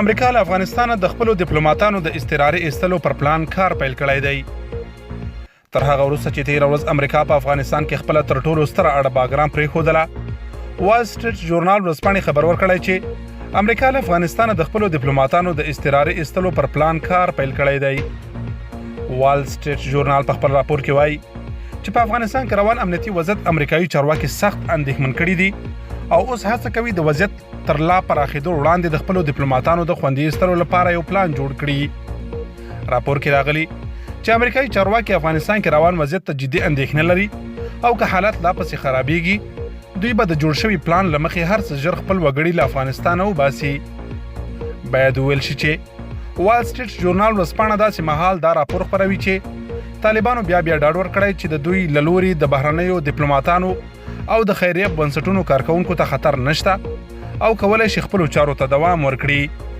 امریکا له افغانستان د خپلو ډیپلوماټانو د استراري ایستلو پر پلان کار پیل کړی دی. تر هغه وروسته چې تېره ورځ امریکا په افغانستان کې خپله تر ټولو ستره اډه باګرام پرېښودله، وال سټریټ ژورنال ورځپاڼې خبر ورکړی چې امریکا له افغانستان د خپلو ډیپلوماټانو د استراري ایستلو پر پلان کار پیل کړی دی. وال سټریټ ژورنال په خپل راپور کې وایي چې په افغانستان کې روان امنیتي وضعیت امریکایي چارواکي سخت اندېښمن کړي دي او اوس هڅه کوي د وضعیت تر لا پراخېدو وړاندې د خپلو ډیپلوماټانو د خوندي ایستلو لپاره یو پلان جوړ کړي. راپور کې راغلي چې امریکایي چارواکي افغانستان کې روان وضعیت ته جدي اندېښنه لري او که حالات لا پسې خرابېږي دوی به د جوړ شوي پلان له مخې هر څه ژر خپل وګړي له افغانستانه وباسي. باید وویل شي چې وال سټریټ ژورنال ورځپاڼه داسې مهال دا راپور خپروي چې طالبانو بیا ډاډ ورکړی چې د دوی له لوري د بهرنیو ډیپلوماټانو او د خیریه بنسټونو کارکوونکو ته خطر نشته او کولی شي خپلو چارو ته دوام ورکړي.